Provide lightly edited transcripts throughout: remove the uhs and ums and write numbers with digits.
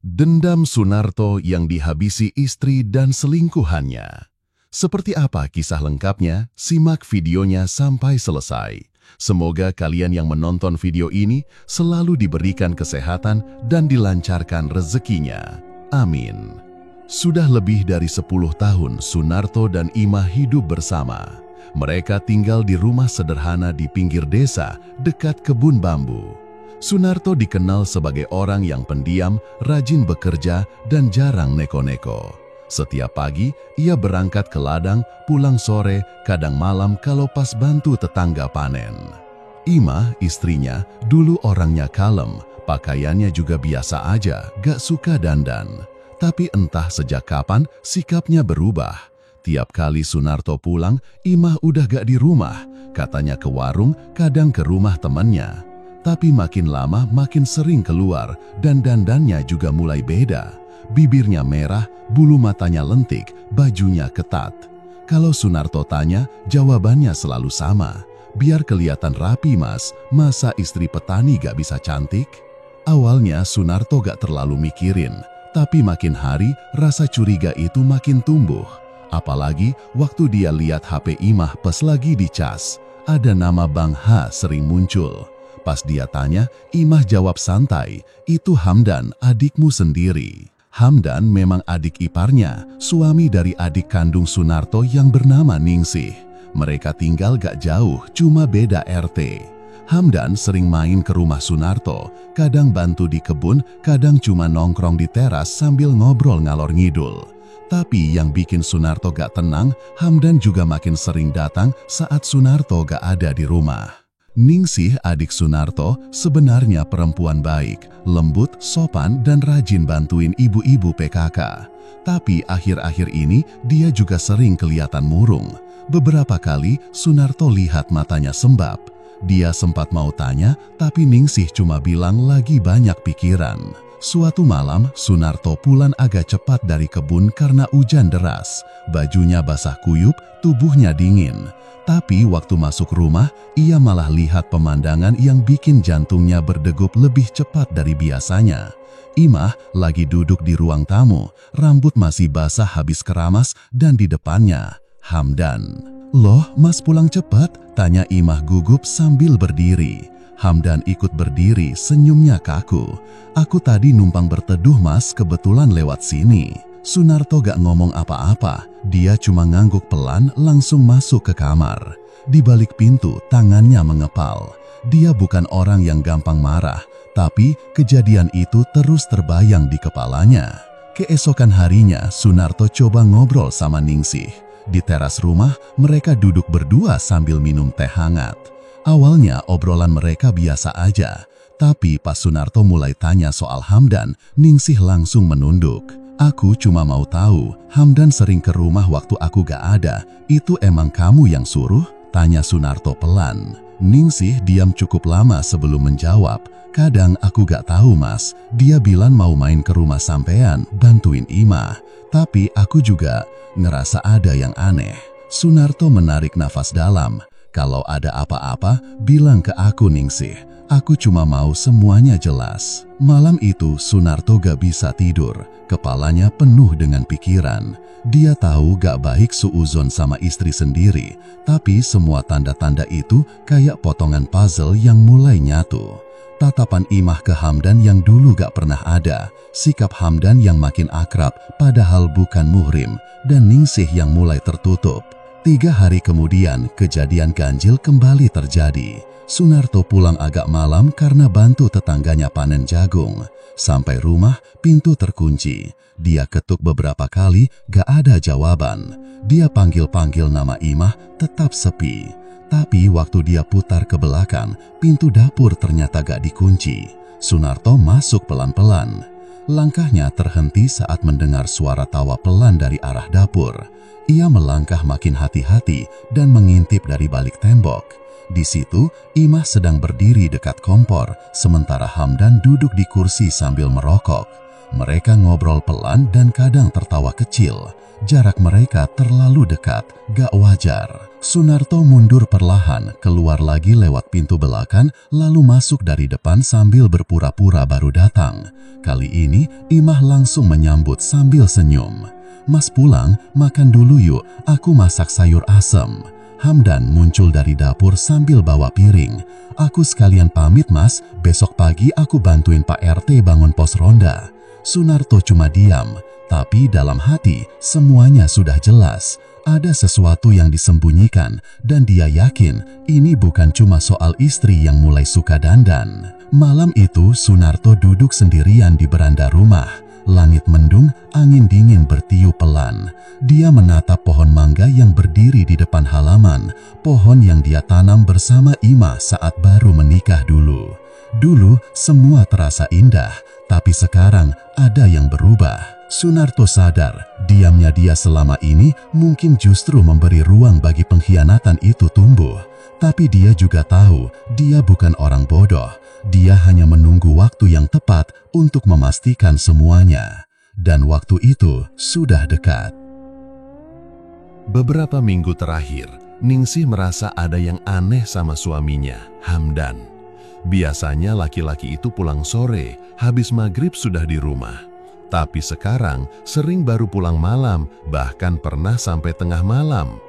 Dendam Sunarto yang dihabisi istri dan selingkuhannya. Seperti apa kisah lengkapnya? Simak videonya sampai selesai. Semoga kalian yang menonton video ini selalu diberikan kesehatan dan dilancarkan rezekinya. Amin. Sudah lebih dari 10 tahun Sunarto dan Imah hidup bersama. Mereka tinggal di rumah sederhana di pinggir desa dekat kebun bambu. Sunarto dikenal sebagai orang yang pendiam, rajin bekerja, dan jarang neko-neko. Setiap pagi, ia berangkat ke ladang, pulang sore, kadang malam kalau pas bantu tetangga panen. Imah, istrinya, dulu orangnya kalem, pakaiannya juga biasa aja, gak suka dandan. Tapi entah sejak kapan sikapnya berubah. Tiap kali Sunarto pulang, Imah udah gak di rumah, katanya ke warung, kadang ke rumah temannya. Tapi makin lama makin sering keluar dan dandannya juga mulai beda. Bibirnya merah, bulu matanya lentik, bajunya ketat. Kalau Sunarto tanya, jawabannya selalu sama. Biar kelihatan rapi mas, masa istri petani gak bisa cantik? Awalnya Sunarto gak terlalu mikirin, tapi makin hari rasa curiga itu makin tumbuh. Apalagi waktu dia lihat HP Imah pas lagi dicas, ada nama Bang H sering muncul. Pas dia tanya, Imah jawab santai, itu Hamdan, adikmu sendiri. Hamdan memang adik iparnya, suami dari adik kandung Sunarto yang bernama Ningsih. Mereka tinggal gak jauh, cuma beda RT. Hamdan sering main ke rumah Sunarto, kadang bantu di kebun, kadang cuma nongkrong di teras sambil ngobrol ngalor ngidul. Tapi yang bikin Sunarto gak tenang, Hamdan juga makin sering datang saat Sunarto gak ada di rumah. Ningsih, adik Sunarto, sebenarnya perempuan baik, lembut, sopan, dan rajin bantuin ibu-ibu PKK. Tapi akhir-akhir ini dia juga sering kelihatan murung. Beberapa kali Sunarto lihat matanya sembab. Dia sempat mau tanya, tapi Ningsih cuma bilang lagi banyak pikiran. Suatu malam, Sunarto pulang agak cepat dari kebun karena hujan deras. Bajunya basah kuyup, tubuhnya dingin. Tapi waktu masuk rumah, ia malah lihat pemandangan yang bikin jantungnya berdegup lebih cepat dari biasanya. Imah lagi duduk di ruang tamu, rambut masih basah habis keramas, dan di depannya, Hamdan. "Loh, mas pulang cepat?" tanya Imah gugup sambil berdiri. Hamdan ikut berdiri, senyumnya kaku. "Aku tadi numpang berteduh mas, kebetulan lewat sini." Sunarto gak ngomong apa-apa, dia cuma ngangguk pelan langsung masuk ke kamar. Di balik pintu, tangannya mengepal. Dia bukan orang yang gampang marah, tapi kejadian itu terus terbayang di kepalanya. Keesokan harinya, Sunarto coba ngobrol sama Ningsih. Di teras rumah, mereka duduk berdua sambil minum teh hangat. Awalnya obrolan mereka biasa aja, tapi pas Sunarto mulai tanya soal Hamdan, Ningsih langsung menunduk. "Aku cuma mau tahu, Hamdan sering ke rumah waktu aku gak ada, itu emang kamu yang suruh?" tanya Sunarto pelan. Ningsih diam cukup lama sebelum menjawab. "Kadang aku gak tahu mas, dia bilang mau main ke rumah sampean, bantuin Imah. Tapi aku juga ngerasa ada yang aneh." Sunarto menarik nafas dalam. "Kalau ada apa-apa, bilang ke aku Ningsih. Aku cuma mau semuanya jelas." Malam itu Sunarto gak bisa tidur, kepalanya penuh dengan pikiran. Dia tahu gak baik suuzon sama istri sendiri, tapi semua tanda-tanda itu kayak potongan puzzle yang mulai nyatu. Tatapan Imah ke Hamdan yang dulu gak pernah ada, sikap Hamdan yang makin akrab padahal bukan muhrim, dan Ningsih yang mulai tertutup. 3 hari kemudian, kejadian ganjil kembali terjadi. Sunarto pulang agak malam karena bantu tetangganya panen jagung. Sampai rumah, pintu terkunci. Dia ketuk beberapa kali, gak ada jawaban. Dia panggil-panggil nama Imah, tetap sepi. Tapi waktu dia putar ke belakang, pintu dapur ternyata gak dikunci. Sunarto masuk pelan-pelan. Langkahnya terhenti saat mendengar suara tawa pelan dari arah dapur. Ia melangkah makin hati-hati dan mengintip dari balik tembok. Di situ, Imah sedang berdiri dekat kompor, sementara Hamdan duduk di kursi sambil merokok. Mereka ngobrol pelan dan kadang tertawa kecil. Jarak mereka terlalu dekat, gak wajar. Sunarto mundur perlahan, keluar lagi lewat pintu belakang, lalu masuk dari depan sambil berpura-pura baru datang. Kali ini, Imah langsung menyambut sambil senyum. "Mas pulang, makan dulu yuk, aku masak sayur asem." Hamdan muncul dari dapur sambil bawa piring. "Aku sekalian pamit mas, besok pagi aku bantuin Pak RT bangun pos ronda." Sunarto cuma diam, tapi dalam hati semuanya sudah jelas. Ada sesuatu yang disembunyikan dan dia yakin ini bukan cuma soal istri yang mulai suka dandan. Malam itu Sunarto duduk sendirian di beranda rumah. Langit mendung, angin dingin bertiup pelan. Dia menatap pohon mangga yang berdiri di depan halaman, pohon yang dia tanam bersama Imah saat baru menikah dulu. Dulu semua terasa indah, tapi sekarang ada yang berubah. Sunarto sadar, diamnya dia selama ini mungkin justru memberi ruang bagi pengkhianatan itu tumbuh. Tapi dia juga tahu, dia bukan orang bodoh. Dia hanya menunggu waktu yang tepat untuk memastikan semuanya. Dan waktu itu sudah dekat. Beberapa minggu terakhir, Ningsih merasa ada yang aneh sama suaminya, Hamdan. Biasanya laki-laki itu pulang sore, habis maghrib sudah di rumah. Tapi sekarang sering baru pulang malam, bahkan pernah sampai tengah malam.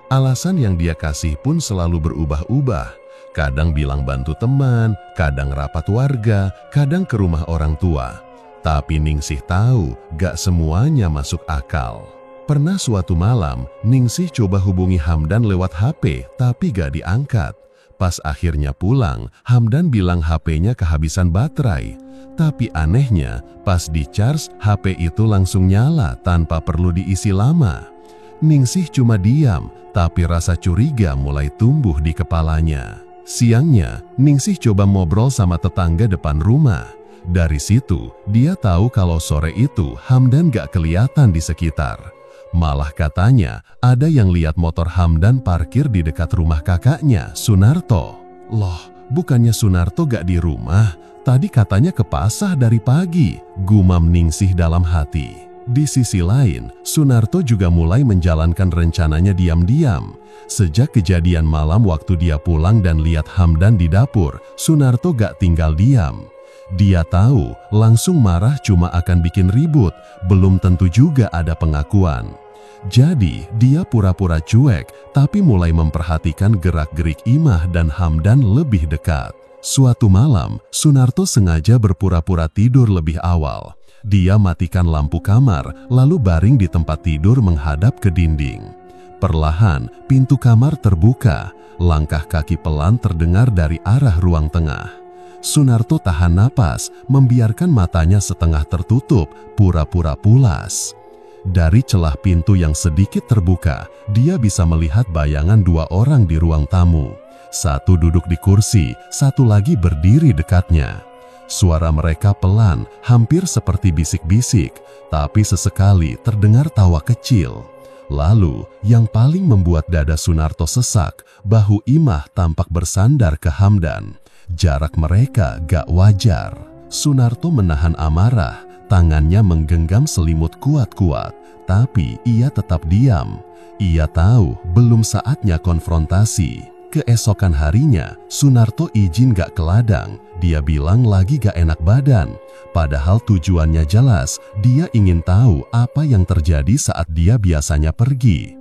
Alasan yang dia kasih pun selalu berubah-ubah. Kadang bilang bantu teman, kadang rapat warga, kadang ke rumah orang tua. Tapi Ningsih tahu gak semuanya masuk akal. Pernah suatu malam, Ningsih coba hubungi Hamdan lewat HP, tapi gak diangkat. Pas akhirnya pulang, Hamdan bilang HP-nya kehabisan baterai. Tapi anehnya, pas di-charge, HP itu langsung nyala tanpa perlu diisi lama. Ningsih cuma diam, tapi rasa curiga mulai tumbuh di kepalanya. Siangnya, Ningsih coba ngobrol sama tetangga depan rumah. Dari situ, dia tahu kalau sore itu Hamdan gak kelihatan di sekitar. Malah katanya, ada yang lihat motor Hamdan parkir di dekat rumah kakaknya, Sunarto. Loh, bukannya Sunarto gak di rumah? Tadi katanya ke pasar dari pagi, gumam Ningsih dalam hati. Di sisi lain, Sunarto juga mulai menjalankan rencananya diam-diam. Sejak kejadian malam waktu dia pulang dan lihat Hamdan di dapur, Sunarto gak tinggal diam. Dia tahu langsung marah cuma akan bikin ribut, belum tentu juga ada pengakuan. Jadi, dia pura-pura cuek, tapi mulai memperhatikan gerak-gerik Imah dan Hamdan lebih dekat. Suatu malam, Sunarto sengaja berpura-pura tidur lebih awal. Dia matikan lampu kamar, lalu baring di tempat tidur menghadap ke dinding. Perlahan, pintu kamar terbuka, langkah kaki pelan terdengar dari arah ruang tengah. Sunarto tahan napas, membiarkan matanya setengah tertutup, pura-pura pulas. Dari celah pintu yang sedikit terbuka, dia bisa melihat bayangan dua orang di ruang tamu. Satu duduk di kursi, satu lagi berdiri dekatnya. Suara mereka pelan, hampir seperti bisik-bisik, tapi sesekali terdengar tawa kecil. Lalu, yang paling membuat dada Sunarto sesak, bahu Imah tampak bersandar ke Hamdan. Jarak mereka gak wajar. Sunarto menahan amarah, tangannya menggenggam selimut kuat-kuat, tapi ia tetap diam. Ia tahu belum saatnya konfrontasi. Keesokan harinya, Sunarto izin gak ke ladang. Dia bilang lagi gak enak badan. Padahal tujuannya jelas, dia ingin tahu apa yang terjadi saat dia biasanya pergi.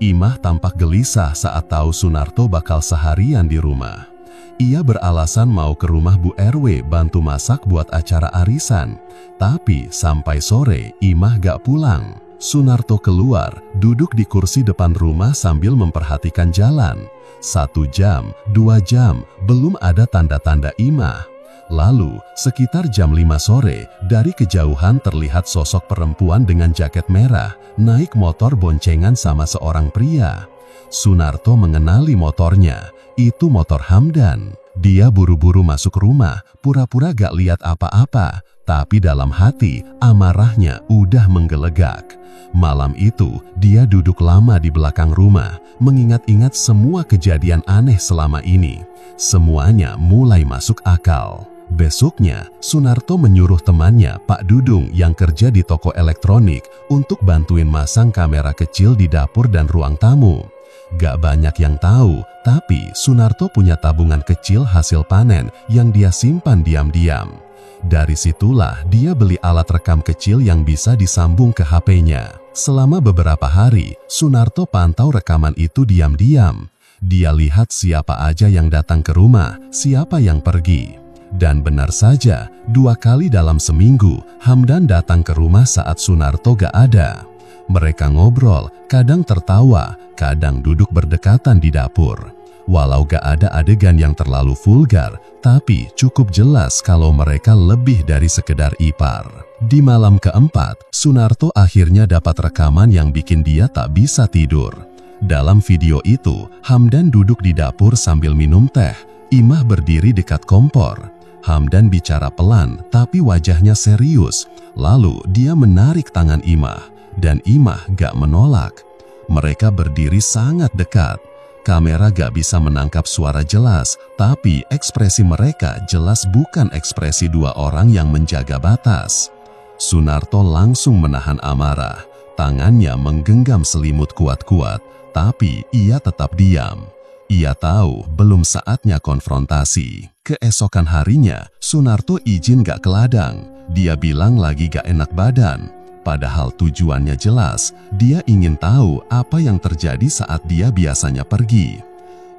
Imah tampak gelisah saat tahu Sunarto bakal seharian di rumah. Ia beralasan mau ke rumah Bu RW bantu masak buat acara arisan. Tapi sampai sore, Imah gak pulang. Sunarto keluar, duduk di kursi depan rumah sambil memperhatikan jalan. 1 jam, 2 jam, belum ada tanda-tanda Imah. Lalu, sekitar jam 5 sore, dari kejauhan terlihat sosok perempuan dengan jaket merah, naik motor boncengan sama seorang pria. Sunarto mengenali motornya, itu motor Hamdan. Dia buru-buru masuk rumah, pura-pura gak lihat apa-apa, tapi dalam hati, amarahnya udah menggelegak. Malam itu, dia duduk lama di belakang rumah, mengingat-ingat semua kejadian aneh selama ini. Semuanya mulai masuk akal. Besoknya, Sunarto menyuruh temannya, Pak Dudung, yang kerja di toko elektronik untuk bantuin masang kamera kecil di dapur dan ruang tamu. Gak banyak yang tahu, tapi Sunarto punya tabungan kecil hasil panen yang dia simpan diam-diam. Dari situlah dia beli alat rekam kecil yang bisa disambung ke HP-nya. Selama beberapa hari, Sunarto pantau rekaman itu diam-diam. Dia lihat siapa aja yang datang ke rumah, siapa yang pergi. Dan benar saja, 2 kali dalam seminggu, Hamdan datang ke rumah saat Sunarto gak ada. Mereka ngobrol, kadang tertawa, kadang duduk berdekatan di dapur. Walau gak ada adegan yang terlalu vulgar, tapi cukup jelas kalau mereka lebih dari sekedar ipar. Di malam keempat, Sunarto akhirnya dapat rekaman yang bikin dia tak bisa tidur. Dalam video itu, Hamdan duduk di dapur sambil minum teh, Imah berdiri dekat kompor. Hamdan bicara pelan, tapi wajahnya serius. Lalu dia menarik tangan Imah, dan Imah gak menolak. Mereka berdiri sangat dekat. Kamera gak bisa menangkap suara jelas, tapi ekspresi mereka jelas bukan ekspresi 2 orang yang menjaga batas. Sunarto langsung menahan amarah. Tangannya menggenggam selimut kuat-kuat, tapi ia tetap diam. Ia tahu belum saatnya konfrontasi. Keesokan harinya, Sunarto izin gak ke ladang. Dia bilang lagi gak enak badan. Padahal tujuannya jelas, dia ingin tahu apa yang terjadi saat dia biasanya pergi.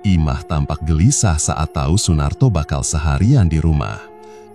Imah tampak gelisah saat tahu Sunarto bakal seharian di rumah.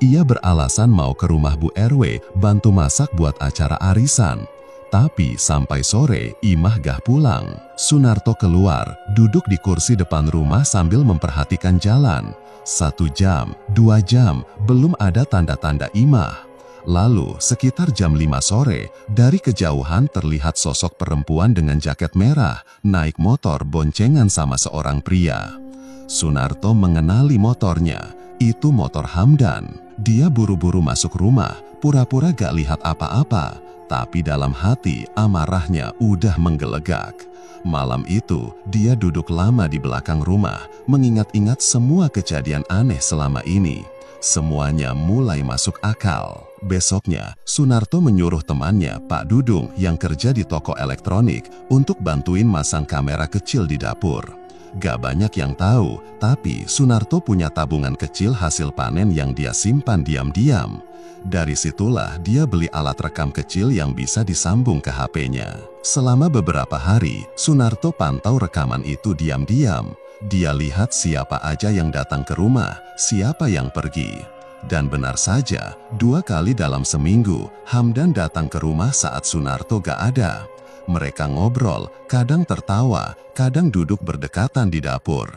Ia beralasan mau ke rumah Bu RW bantu masak buat acara arisan. Tapi sampai sore, Imah gak pulang. Sunarto keluar, duduk di kursi depan rumah sambil memperhatikan jalan. 1 jam, 2 jam, belum ada tanda-tanda Imah. Lalu, sekitar jam 5 sore, dari kejauhan terlihat sosok perempuan dengan jaket merah, naik motor boncengan sama seorang pria. Sunarto mengenali motornya, itu motor Hamdan. Dia buru-buru masuk rumah, pura-pura gak lihat apa-apa. Tapi dalam hati, amarahnya udah menggelegak. Malam itu, dia duduk lama di belakang rumah, mengingat-ingat semua kejadian aneh selama ini. Semuanya mulai masuk akal. Besoknya, Sunarto menyuruh temannya, Pak Dudung, yang kerja di toko elektronik, untuk bantuin masang kamera kecil di dapur. Gak banyak yang tahu, tapi Sunarto punya tabungan kecil hasil panen yang dia simpan diam-diam. Dari situlah dia beli alat rekam kecil yang bisa disambung ke HP-nya. Selama beberapa hari, Sunarto pantau rekaman itu diam-diam. Dia lihat siapa aja yang datang ke rumah, siapa yang pergi. Dan benar saja, 2 kali dalam seminggu, Hamdan datang ke rumah saat Sunarto gak ada. Mereka ngobrol, kadang tertawa, kadang duduk berdekatan di dapur.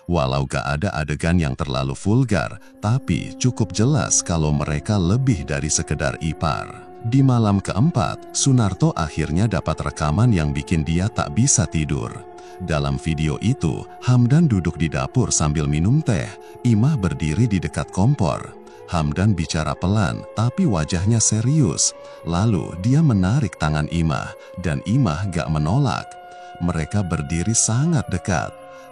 Walau gak ada adegan yang terlalu vulgar, tapi cukup jelas kalau mereka lebih dari sekedar ipar. Di malam keempat, Sunarto akhirnya dapat rekaman yang bikin dia tak bisa tidur. Dalam video itu, Hamdan duduk di dapur sambil minum teh, Imah berdiri di dekat kompor. Hamdan bicara pelan, tapi wajahnya serius. Lalu dia menarik tangan Imah, dan Imah gak menolak. Mereka berdiri sangat dekat.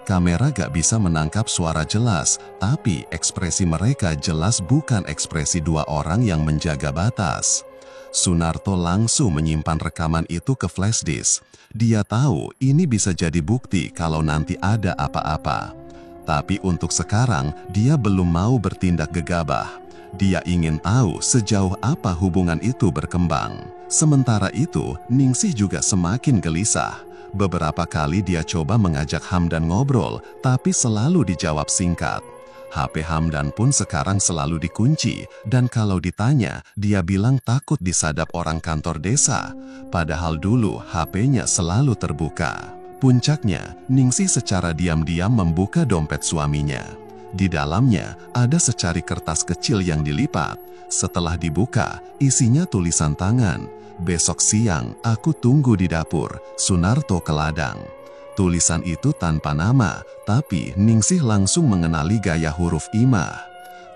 Kamera gak bisa menangkap suara jelas, tapi ekspresi mereka jelas bukan ekspresi 2 orang yang menjaga batas. Sunarto langsung menyimpan rekaman itu ke flash disk. Dia tahu ini bisa jadi bukti kalau nanti ada apa-apa. Tapi untuk sekarang, dia belum mau bertindak gegabah. Dia ingin tahu sejauh apa hubungan itu berkembang. Sementara itu, Ningsih juga semakin gelisah. Beberapa kali dia coba mengajak Hamdan ngobrol, tapi selalu dijawab singkat. HP Hamdan pun sekarang selalu dikunci, dan kalau ditanya, dia bilang takut disadap orang kantor desa. Padahal dulu HP-nya selalu terbuka. Puncaknya, Ningsih secara diam-diam membuka dompet suaminya. Di dalamnya ada secari kertas kecil yang dilipat. Setelah dibuka, isinya tulisan tangan. Besok siang, aku tunggu di dapur, Sunarto ke ladang. Tulisan itu tanpa nama, tapi Ningsih langsung mengenali gaya huruf Imah.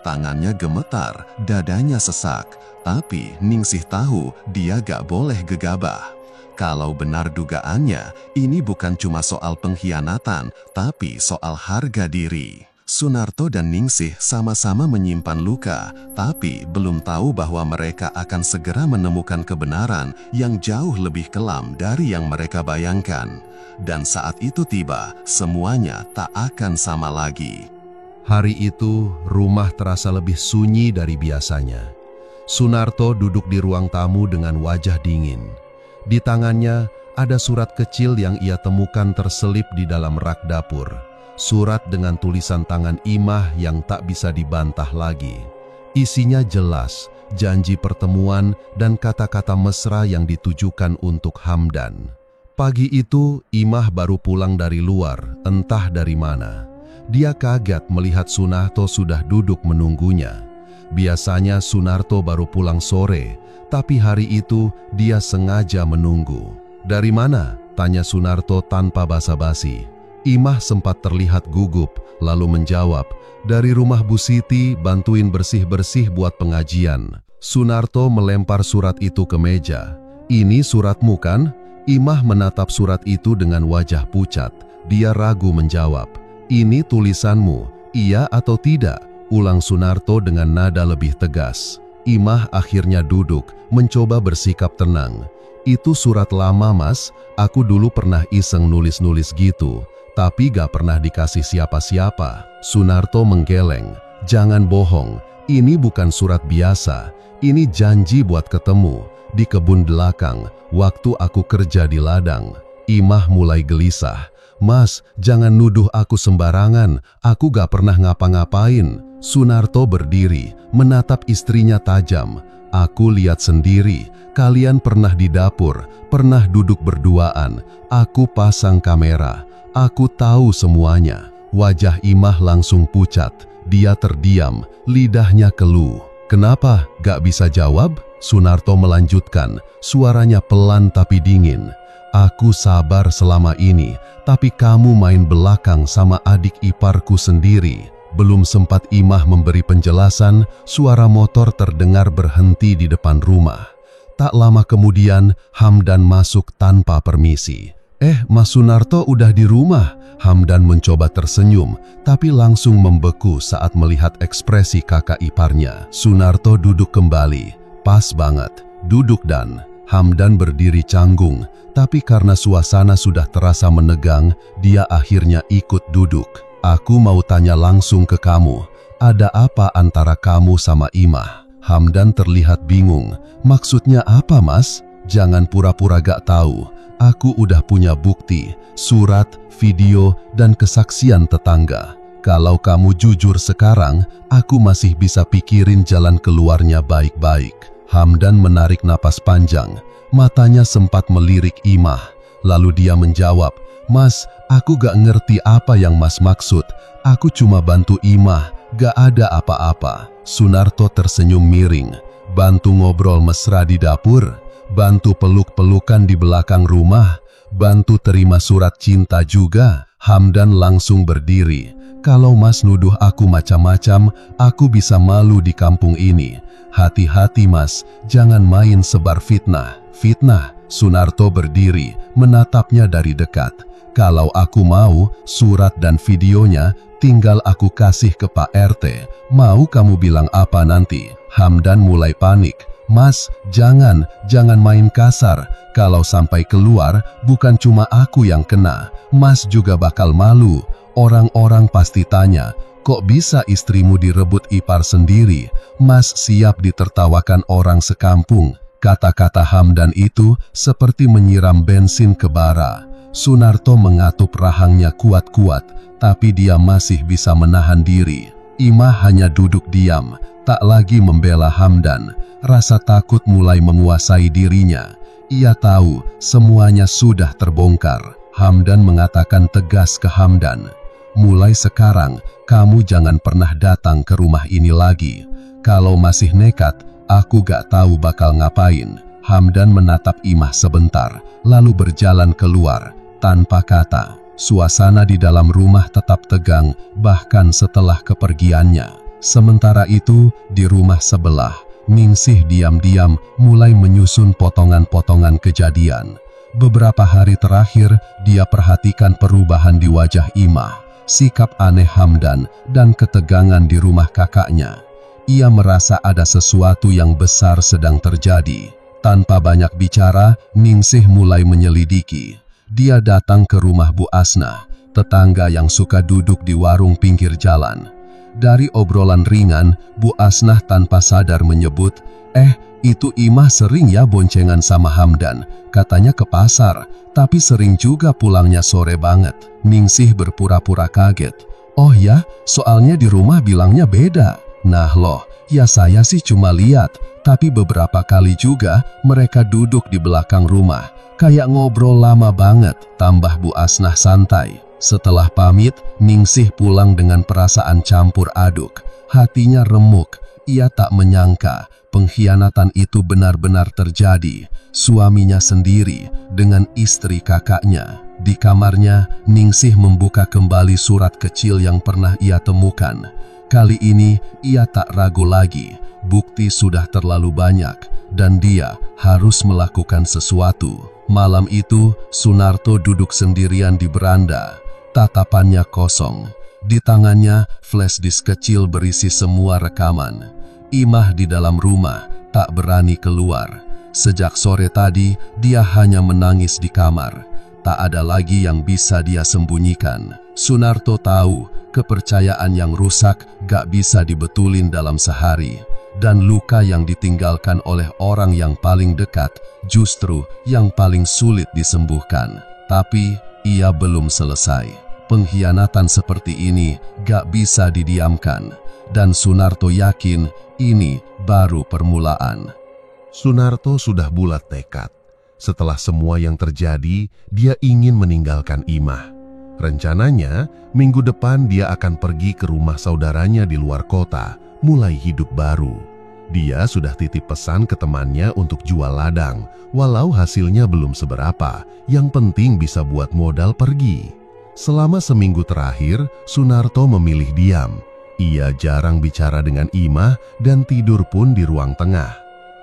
Tangannya gemetar, dadanya sesak, tapi Ningsih tahu dia gak boleh gegabah. Kalau benar dugaannya, ini bukan cuma soal pengkhianatan, tapi soal harga diri. Sunarto dan Ningsih sama-sama menyimpan luka, tapi belum tahu bahwa mereka akan segera menemukan kebenaran yang jauh lebih kelam dari yang mereka bayangkan. Dan saat itu tiba, semuanya tak akan sama lagi. Hari itu, rumah terasa lebih sunyi dari biasanya. Sunarto duduk di ruang tamu dengan wajah dingin. Di tangannya, ada surat kecil yang ia temukan terselip di dalam rak dapur. Surat dengan tulisan tangan Imah yang tak bisa dibantah lagi. Isinya jelas, janji pertemuan dan kata-kata mesra yang ditujukan untuk Hamdan. Pagi itu, Imah baru pulang dari luar, entah dari mana. Dia kaget melihat Sunarto sudah duduk menunggunya. Biasanya Sunarto baru pulang sore, tapi hari itu dia sengaja menunggu. "Dari mana?" tanya Sunarto tanpa basa-basi. Imah sempat terlihat gugup, lalu menjawab, "Dari rumah Bu Siti, bantuin bersih-bersih buat pengajian." Sunarto melempar surat itu ke meja. "Ini suratmu kan?" Imah menatap surat itu dengan wajah pucat. Dia ragu menjawab, "Ini tulisanmu, iya atau tidak?" ulang Sunarto dengan nada lebih tegas. Imah akhirnya duduk, mencoba bersikap tenang. "Itu surat lama, Mas. Aku dulu pernah iseng nulis-nulis gitu, tapi gak pernah dikasih siapa-siapa." Sunarto menggeleng. "Jangan bohong, ini bukan surat biasa. Ini janji buat ketemu di kebun belakang, waktu aku kerja di ladang." Imah mulai gelisah. "Mas, jangan nuduh aku sembarangan, aku gak pernah ngapa-ngapain." Sunarto berdiri, menatap istrinya tajam. "Aku lihat sendiri, kalian pernah di dapur, pernah duduk berduaan. Aku pasang kamera. Aku tahu semuanya." Wajah Imah langsung pucat. Dia terdiam, lidahnya keluh. "Kenapa gak bisa jawab?" Sunarto melanjutkan, suaranya pelan tapi dingin. "Aku sabar selama ini, tapi kamu main belakang sama adik iparku sendiri." Belum sempat Imah memberi penjelasan, suara motor terdengar berhenti di depan rumah. Tak lama kemudian, Hamdan masuk tanpa permisi. Mas Sunarto udah di rumah." Hamdan mencoba tersenyum, tapi langsung membeku saat melihat ekspresi kakak iparnya. Sunarto duduk kembali. "Pas banget, duduk Dan." Hamdan berdiri canggung, tapi karena suasana sudah terasa menegang, dia akhirnya ikut duduk. "Aku mau tanya langsung ke kamu, ada apa antara kamu sama Imah?" Hamdan terlihat bingung. "Maksudnya apa, Mas?" "Jangan pura-pura gak tahu. Aku udah punya bukti, surat, video, dan kesaksian tetangga. Kalau kamu jujur sekarang, aku masih bisa pikirin jalan keluarnya baik-baik." Hamdan menarik napas panjang. Matanya sempat melirik Imah. Lalu dia menjawab, "Mas, aku gak ngerti apa yang Mas maksud. Aku cuma bantu Imah, gak ada apa-apa." Sunarto tersenyum miring. "Bantu ngobrol mesra di dapur, bantu peluk-pelukan di belakang rumah, bantu terima surat cinta juga." Hamdan langsung berdiri. "Kalau Mas nuduh aku macam-macam, aku bisa malu di kampung ini. Hati-hati Mas, jangan main sebar fitnah." "Fitnah?" Sunarto berdiri, menatapnya dari dekat. "Kalau aku mau, surat dan videonya tinggal aku kasih ke Pak RT. Mau kamu bilang apa nanti?" Hamdan mulai panik. "Mas, jangan main kasar. Kalau sampai keluar, bukan cuma aku yang kena. Mas juga bakal malu. Orang-orang pasti tanya, kok bisa istrimu direbut ipar sendiri? Mas siap ditertawakan orang sekampung." Kata-kata Hamdan itu seperti menyiram bensin ke bara. Sunarto mengatup rahangnya kuat-kuat, tapi dia masih bisa menahan diri. Imah hanya duduk diam, tak lagi membela Hamdan. Rasa takut mulai menguasai dirinya. Ia tahu semuanya sudah terbongkar. Hamdan mengatakan tegas ke Hamdan, "Mulai sekarang, kamu jangan pernah datang ke rumah ini lagi. Kalau masih nekat, aku gak tahu bakal ngapain." Hamdan menatap Imah sebentar, lalu berjalan keluar, tanpa kata. Suasana di dalam rumah tetap tegang, bahkan setelah kepergiannya. Sementara itu, di rumah sebelah, Ningsih diam-diam mulai menyusun potongan-potongan kejadian. Beberapa hari terakhir, dia perhatikan perubahan di wajah Imah. sikap aneh Hamdan, dan ketegangan di rumah kakaknya. Ia merasa ada sesuatu yang besar sedang terjadi. Tanpa banyak bicara, Ningsih mulai menyelidiki. Dia datang ke rumah Bu Asnah, tetangga yang suka duduk di warung pinggir jalan. Dari obrolan ringan, Bu Asnah tanpa sadar menyebut, itu Imah sering ya boncengan sama Hamdan, katanya ke pasar, tapi sering juga pulangnya sore banget. Ningsih berpura-pura kaget. Oh ya, soalnya di rumah bilangnya beda. Nah loh, ya saya sih cuma lihat, tapi beberapa kali juga mereka duduk di belakang rumah, kayak ngobrol lama banget, tambah Bu Asnah santai. Setelah pamit, Ningsih pulang dengan perasaan campur aduk. Hatinya remuk, ia tak menyangka pengkhianatan itu benar-benar terjadi. Suaminya sendiri dengan istri kakaknya. Di kamarnya, Ningsih membuka kembali surat kecil yang pernah ia temukan. Kali ini, ia tak ragu lagi. Bukti sudah terlalu banyak, dan dia harus melakukan sesuatu. Malam itu, Sunarto duduk sendirian di beranda. Tatapannya kosong. Di tangannya, flash disk kecil berisi semua rekaman. Imah di dalam rumah, tak berani keluar. Sejak sore tadi, dia hanya menangis di kamar. Tak ada lagi yang bisa dia sembunyikan. Sunarto tahu, kepercayaan yang rusak gak bisa dibetulin dalam sehari. Dan luka yang ditinggalkan oleh orang yang paling dekat, justru yang paling sulit disembuhkan. Tapi, ia belum selesai. Pengkhianatan seperti ini gak bisa didiamkan. Dan Sunarto yakin ini baru permulaan. Sunarto sudah bulat tekad. Setelah semua yang terjadi, dia ingin meninggalkan Imah. Rencananya, minggu depan dia akan pergi ke rumah saudaranya di luar kota, mulai hidup baru. Dia sudah titip pesan ke temannya untuk jual ladang, walau hasilnya belum seberapa, yang penting bisa buat modal pergi. Selama seminggu terakhir, Sunarto memilih diam. Ia jarang bicara dengan Imah dan tidur pun di ruang tengah.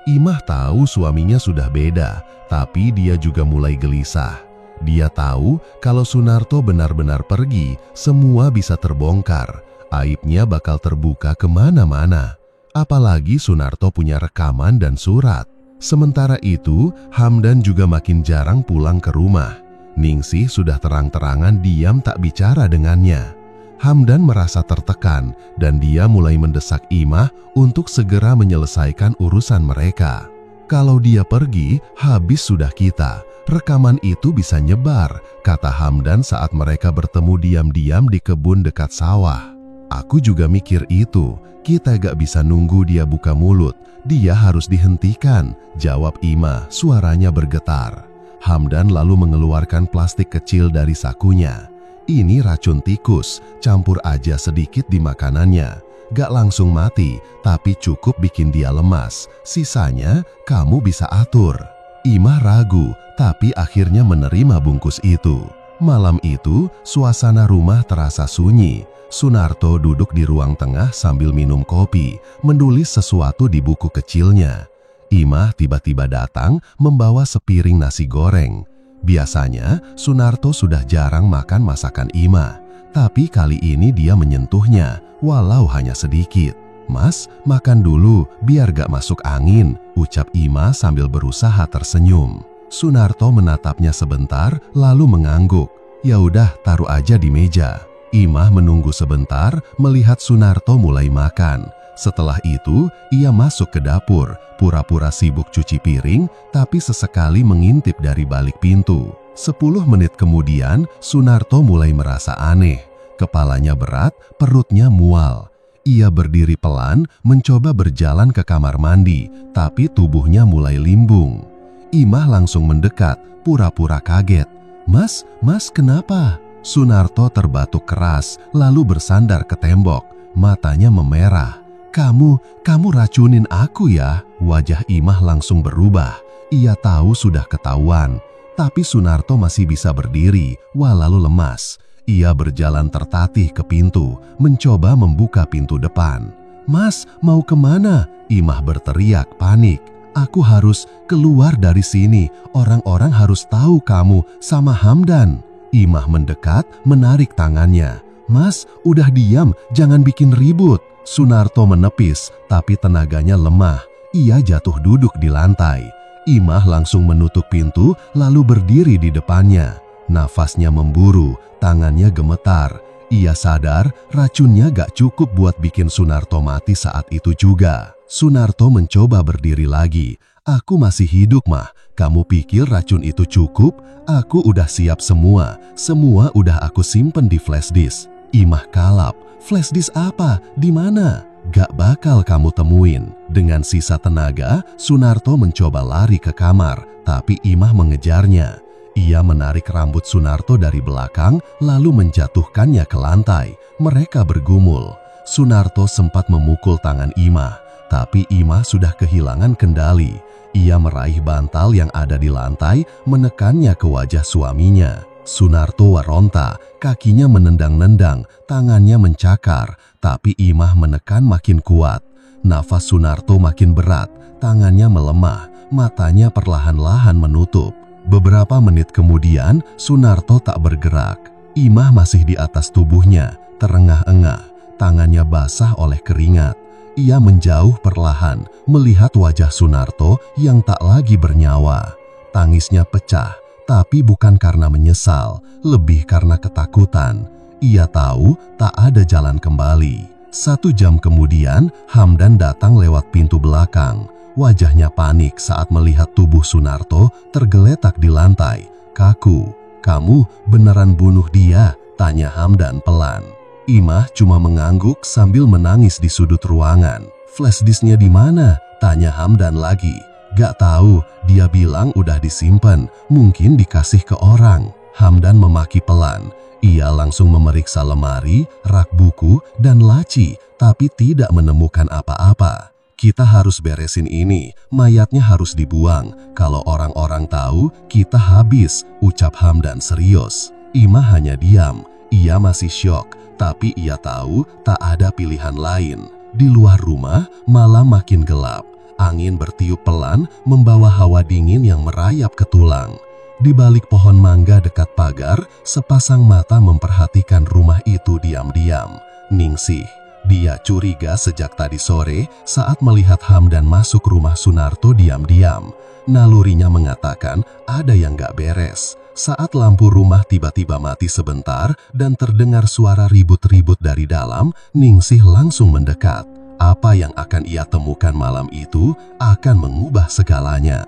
Imah tahu suaminya sudah beda, tapi dia juga mulai gelisah. Dia tahu kalau Sunarto benar-benar pergi, semua bisa terbongkar. Aibnya bakal terbuka kemana-mana. Apalagi Sunarto punya rekaman dan surat. Sementara itu, Hamdan juga makin jarang pulang ke rumah. Ningsih sudah terang-terangan diam tak bicara dengannya. Hamdan merasa tertekan dan dia mulai mendesak Imah untuk segera menyelesaikan urusan mereka. Kalau dia pergi, habis sudah kita. Rekaman itu bisa nyebar, kata Hamdan saat mereka bertemu diam-diam di kebun dekat sawah. Aku juga mikir itu, kita gak bisa nunggu dia buka mulut. Dia harus dihentikan, jawab Imah, suaranya bergetar. Hamdan lalu mengeluarkan plastik kecil dari sakunya. Ini racun tikus, campur aja sedikit di makanannya. Gak langsung mati, tapi cukup bikin dia lemas. Sisanya kamu bisa atur. Imah ragu, tapi akhirnya menerima bungkus itu. Malam itu, suasana rumah terasa sunyi. Sunarto duduk di ruang tengah sambil minum kopi, menulis sesuatu di buku kecilnya. Imah tiba-tiba datang membawa sepiring nasi goreng. Biasanya, Sunarto sudah jarang makan masakan Imah, tapi kali ini dia menyentuhnya, walau hanya sedikit. Mas, makan dulu, biar gak masuk angin, ucap Imah sambil berusaha tersenyum. Sunarto menatapnya sebentar, lalu mengangguk. Ya udah, taruh aja di meja. Imah menunggu sebentar, melihat Sunarto mulai makan. Setelah itu, ia masuk ke dapur, pura-pura sibuk cuci piring, tapi sesekali mengintip dari balik pintu. 10 menit kemudian, Sunarto mulai merasa aneh. Kepalanya berat, perutnya mual. Ia berdiri pelan, mencoba berjalan ke kamar mandi, tapi tubuhnya mulai limbung. Imah langsung mendekat, pura-pura kaget. Mas, kenapa? Sunarto terbatuk keras, lalu bersandar ke tembok. Matanya memerah. Kamu racunin aku ya? Wajah Imah langsung berubah. Ia tahu sudah ketahuan, tapi Sunarto masih bisa berdiri, walau lemas. Ia berjalan tertatih ke pintu, mencoba membuka pintu depan. Mas, mau kemana? Imah berteriak panik. Aku harus keluar dari sini. Orang-orang harus tahu kamu sama Hamdan. Imah mendekat, menarik tangannya. "Mas, udah diam, jangan bikin ribut." Sunarto menepis, tapi tenaganya lemah. Ia jatuh duduk di lantai. Imah langsung menutup pintu lalu berdiri di depannya. Nafasnya memburu, tangannya gemetar. Ia sadar racunnya gak cukup buat bikin Sunarto mati saat itu juga. Sunarto mencoba berdiri lagi. "Aku masih hidup, Mah. Kamu pikir racun itu cukup? Aku udah siap semua. Semua udah aku simpen di flash disk." Imah kalap. "Flash disk apa? Di mana?" "Gak bakal kamu temuin." Dengan sisa tenaga, Sunarto mencoba lari ke kamar, tapi Imah mengejarnya. Ia menarik rambut Sunarto dari belakang, lalu menjatuhkannya ke lantai. Mereka bergumul. Sunarto sempat memukul tangan Imah, tapi Imah sudah kehilangan kendali. Ia meraih bantal yang ada di lantai, menekannya ke wajah suaminya. Sunarto waronta, kakinya menendang-nendang, tangannya mencakar, tapi Imah menekan makin kuat. Nafas Sunarto makin berat, tangannya melemah, matanya perlahan-lahan menutup. Beberapa menit kemudian, Sunarto tak bergerak. Imah masih di atas tubuhnya, terengah-engah, tangannya basah oleh keringat. Ia menjauh perlahan, melihat wajah Sunarto yang tak lagi bernyawa. Tangisnya pecah, tapi bukan karena menyesal, lebih karena ketakutan. Ia tahu tak ada jalan kembali. 1 jam kemudian, Hamdan datang lewat pintu belakang. Wajahnya panik saat melihat tubuh Sunarto tergeletak di lantai. "Kaku, kamu beneran bunuh dia?" tanya Hamdan pelan. Imah cuma mengangguk sambil menangis di sudut ruangan. "Flash disknya di mana?" tanya Hamdan lagi. "Gak tahu, dia bilang udah disimpan, mungkin dikasih ke orang." Hamdan memaki pelan. Ia langsung memeriksa lemari, rak buku, dan laci, tapi tidak menemukan apa-apa. "Kita harus beresin ini, mayatnya harus dibuang. Kalau orang-orang tahu, kita habis," ucap Hamdan serius. Imah hanya diam. Ia masih syok, tapi ia tahu tak ada pilihan lain. Di luar rumah, malam makin gelap. Angin bertiup pelan, membawa hawa dingin yang merayap ke tulang. Di balik pohon mangga dekat pagar, sepasang mata memperhatikan rumah itu diam-diam. Ningsih. Dia curiga sejak tadi sore saat melihat Hamdan masuk rumah Sunarto diam-diam. Nalurinya mengatakan ada yang gak beres. Saat lampu rumah tiba-tiba mati sebentar dan terdengar suara ribut-ribut dari dalam, Ningsih langsung mendekat. Apa yang akan ia temukan malam itu akan mengubah segalanya.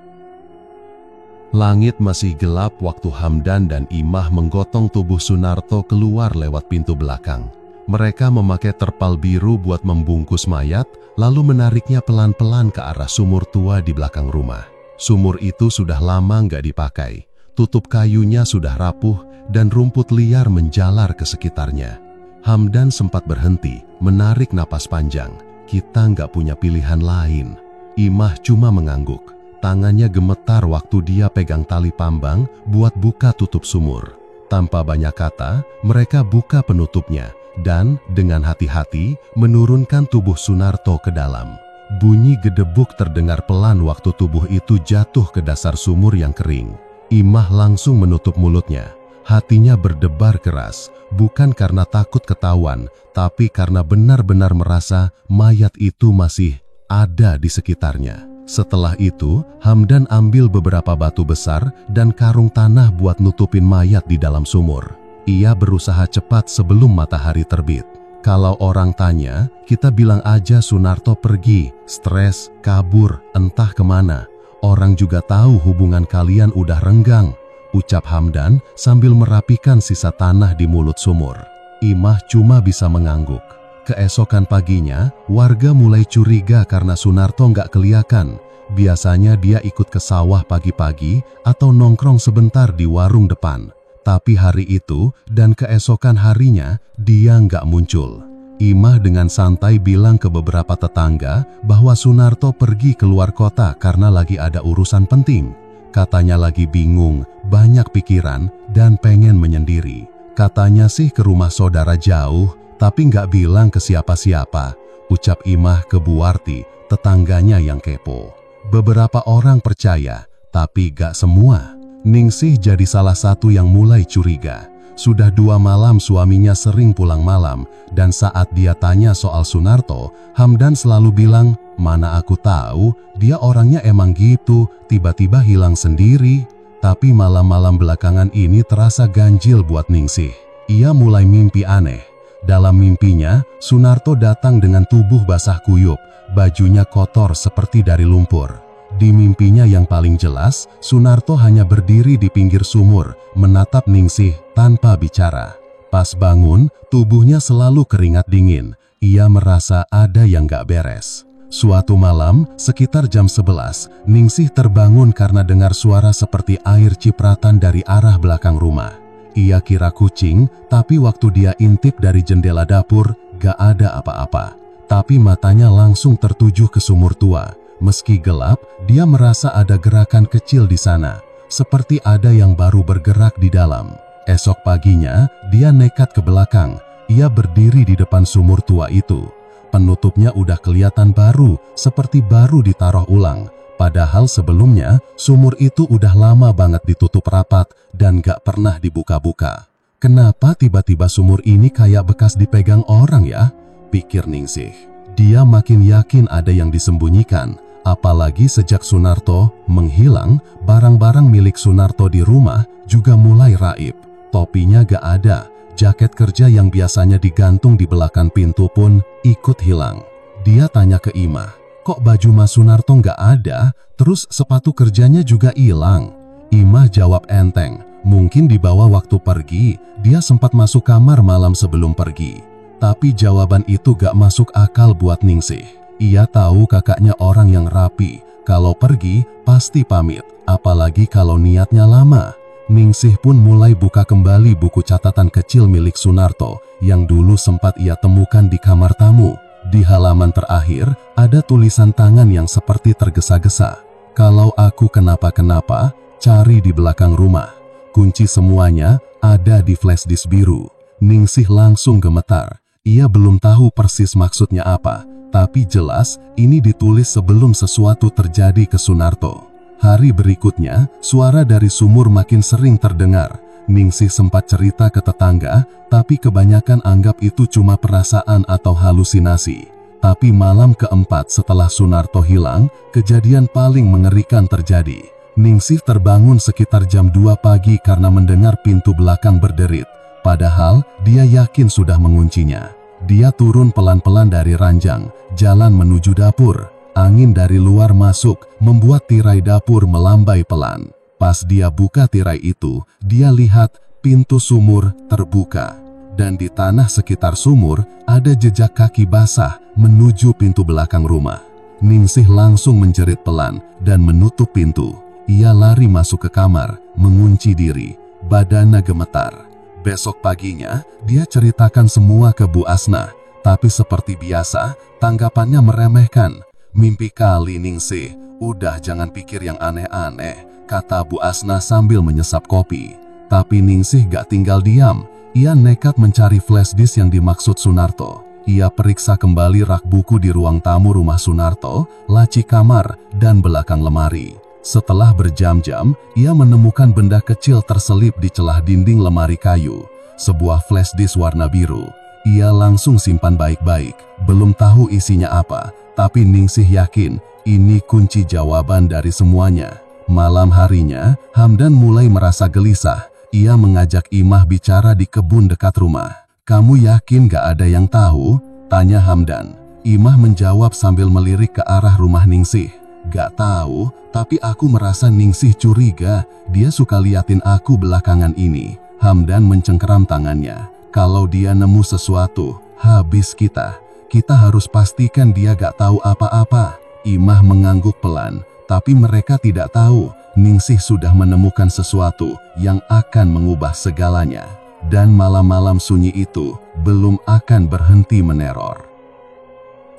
Langit masih gelap waktu Hamdan dan Imah menggotong tubuh Sunarto keluar lewat pintu belakang. Mereka memakai terpal biru buat membungkus mayat, lalu menariknya pelan-pelan ke arah sumur tua di belakang rumah. Sumur itu sudah lama nggak dipakai. Tutup kayunya sudah rapuh dan rumput liar menjalar ke sekitarnya. Hamdan sempat berhenti, menarik napas panjang. "Kita nggak punya pilihan lain." Imah cuma mengangguk. Tangannya gemetar waktu dia pegang tali pambang buat buka tutup sumur. Tanpa banyak kata, mereka buka penutupnya dan dengan hati-hati menurunkan tubuh Sunarto ke dalam. Bunyi gedebuk terdengar pelan waktu tubuh itu jatuh ke dasar sumur yang kering. Imah langsung menutup mulutnya. Hatinya berdebar keras, bukan karena takut ketahuan, tapi karena benar-benar merasa mayat itu masih ada di sekitarnya. Setelah itu, Hamdan ambil beberapa batu besar dan karung tanah buat nutupin mayat di dalam sumur. Ia berusaha cepat sebelum matahari terbit. Kalau orang tanya, kita bilang aja Sunarto pergi, stres, kabur, entah kemana. Orang juga tahu hubungan kalian udah renggang, ucap Hamdan sambil merapikan sisa tanah di mulut sumur. Imah cuma bisa mengangguk. Keesokan paginya, warga mulai curiga karena Sunarto nggak kelihatan. Biasanya dia ikut ke sawah pagi-pagi atau nongkrong sebentar di warung depan. Tapi hari itu dan keesokan harinya, dia nggak muncul. Imah dengan santai bilang ke beberapa tetangga bahwa Sunarto pergi keluar kota karena lagi ada urusan penting. Katanya lagi bingung, banyak pikiran, dan pengen menyendiri. Katanya sih ke rumah saudara jauh, tapi nggak bilang ke siapa-siapa, ucap Imah ke Buarti, tetangganya yang kepo. Beberapa orang percaya, tapi gak semua. Ningsih jadi salah satu yang mulai curiga. Sudah 2 malam suaminya sering pulang malam, dan saat dia tanya soal Sunarto, Hamdan selalu bilang, "Mana aku tahu, dia orangnya emang gitu, tiba-tiba hilang sendiri." Tapi malam-malam belakangan ini terasa ganjil buat Ningsih. Ia mulai mimpi aneh. Dalam mimpinya, Sunarto datang dengan tubuh basah kuyup, bajunya kotor seperti dari lumpur. Di mimpinya yang paling jelas, Sunarto hanya berdiri di pinggir sumur, menatap Ningsih tanpa bicara. Pas bangun, tubuhnya selalu keringat dingin. Ia merasa ada yang gak beres. Suatu malam, sekitar jam 11, Ningsih terbangun karena dengar suara seperti air cipratan dari arah belakang rumah. Ia kira kucing, tapi waktu dia intip dari jendela dapur, gak ada apa-apa. Tapi matanya langsung tertuju ke sumur tua. Meski gelap, dia merasa ada gerakan kecil di sana, seperti ada yang baru bergerak di dalam. Esok paginya, dia nekat ke belakang. Ia berdiri di depan sumur tua itu. Penutupnya udah kelihatan baru, seperti baru ditaruh ulang. Padahal sebelumnya, sumur itu udah lama banget ditutup rapat dan gak pernah dibuka-buka. Kenapa tiba-tiba sumur ini kayak bekas dipegang orang ya? Pikir Ningsih. Dia makin yakin ada yang disembunyikan. Apalagi sejak Sunarto menghilang, barang-barang milik Sunarto di rumah juga mulai raib. Topinya gak ada, jaket kerja yang biasanya digantung di belakang pintu pun ikut hilang. Dia tanya ke Imah, "Kok baju Mas Sunarto gak ada, terus sepatu kerjanya juga hilang?" Imah jawab enteng, "Mungkin dibawa waktu pergi, dia sempat masuk kamar malam sebelum pergi." Tapi jawaban itu gak masuk akal buat Ningsih. Ia tahu kakaknya orang yang rapi, kalau pergi pasti pamit, apalagi kalau niatnya lama. Ningsih pun mulai buka kembali buku catatan kecil milik Sunarto yang dulu sempat ia temukan di kamar tamu. Di halaman terakhir, ada tulisan tangan yang seperti tergesa-gesa. "Kalau aku kenapa-kenapa, cari di belakang rumah." Kunci semuanya ada di flash disk biru. Ningsih langsung gemetar. Ia belum tahu persis maksudnya apa. Tapi jelas, ini ditulis sebelum sesuatu terjadi ke Sunarto. Hari berikutnya, suara dari sumur makin sering terdengar. Ningsih sempat cerita ke tetangga, tapi kebanyakan anggap itu cuma perasaan atau halusinasi. Tapi malam keempat setelah Sunarto hilang, kejadian paling mengerikan terjadi. Ningsih terbangun sekitar jam 2 pagi karena mendengar pintu belakang berderit. Padahal, dia yakin sudah menguncinya. Dia turun pelan-pelan dari ranjang, jalan menuju dapur. Angin dari luar masuk, membuat tirai dapur melambai pelan. Pas dia buka tirai itu, dia lihat pintu sumur terbuka. Dan di tanah sekitar sumur, ada jejak kaki basah menuju pintu belakang rumah. Ningsih langsung menjerit pelan dan menutup pintu. Ia lari masuk ke kamar, mengunci diri, badannya gemetar. Besok paginya, dia ceritakan semua ke Bu Asna, tapi seperti biasa, tanggapannya meremehkan. "Mimpi kali Ningsih, udah jangan pikir yang aneh-aneh," kata Bu Asna sambil menyesap kopi. Tapi Ningsih gak tinggal diam, ia nekat mencari flash disk yang dimaksud Sunarto. Ia periksa kembali rak buku di ruang tamu rumah Sunarto, laci kamar, dan belakang lemari. Setelah berjam-jam, ia menemukan benda kecil terselip di celah dinding lemari kayu. Sebuah flash disk warna biru. Ia langsung simpan baik-baik. Belum tahu isinya apa, tapi Ningsih yakin ini kunci jawaban dari semuanya. Malam harinya, Hamdan mulai merasa gelisah. Ia mengajak Imah bicara di kebun dekat rumah. "Kamu yakin gak ada yang tahu?" tanya Hamdan. Imah menjawab sambil melirik ke arah rumah Ningsih. "Gak tahu, tapi aku merasa Ningsih curiga. Dia suka liatin aku belakangan ini." Hamdan mencengkeram tangannya. "Kalau dia nemu sesuatu, habis kita. Kita harus pastikan dia gak tahu apa-apa." Imah mengangguk pelan, tapi mereka tidak tahu Ningsih sudah menemukan sesuatu yang akan mengubah segalanya. Dan malam-malam sunyi itu belum akan berhenti meneror.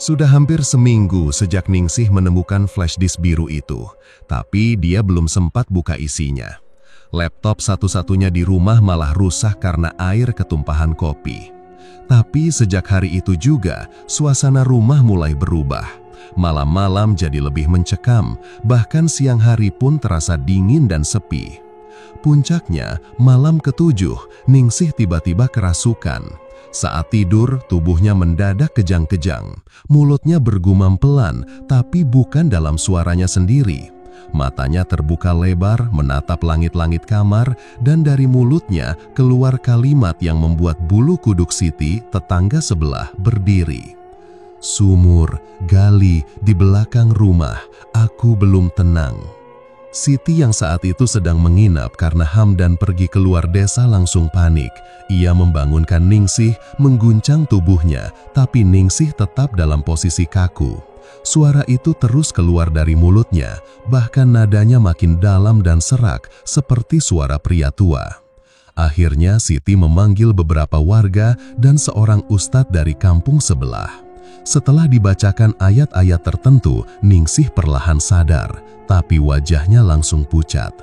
Sudah hampir seminggu sejak Ningsih menemukan flash disk biru itu, tapi dia belum sempat buka isinya. Laptop satu-satunya di rumah malah rusak karena air ketumpahan kopi. Tapi sejak hari itu juga, suasana rumah mulai berubah. Malam-malam jadi lebih mencekam, bahkan siang hari pun terasa dingin dan sepi. Puncaknya, malam ke-7, Ningsih tiba-tiba kerasukan. Saat tidur, tubuhnya mendadak kejang-kejang. Mulutnya bergumam pelan, tapi bukan dalam suaranya sendiri. Matanya terbuka lebar, menatap langit-langit kamar, dan dari mulutnya keluar kalimat yang membuat bulu kuduk Siti, tetangga sebelah, berdiri. "Sumur, gali, di belakang rumah, aku belum tenang." Siti yang saat itu sedang menginap karena Hamdan pergi keluar desa langsung panik. Ia membangunkan Ningsih, mengguncang tubuhnya, tapi Ningsih tetap dalam posisi kaku. Suara itu terus keluar dari mulutnya, bahkan nadanya makin dalam dan serak seperti suara pria tua. Akhirnya Siti memanggil beberapa warga dan seorang ustadz dari kampung sebelah. Setelah dibacakan ayat-ayat tertentu, Ningsih perlahan sadar, tapi wajahnya langsung pucat.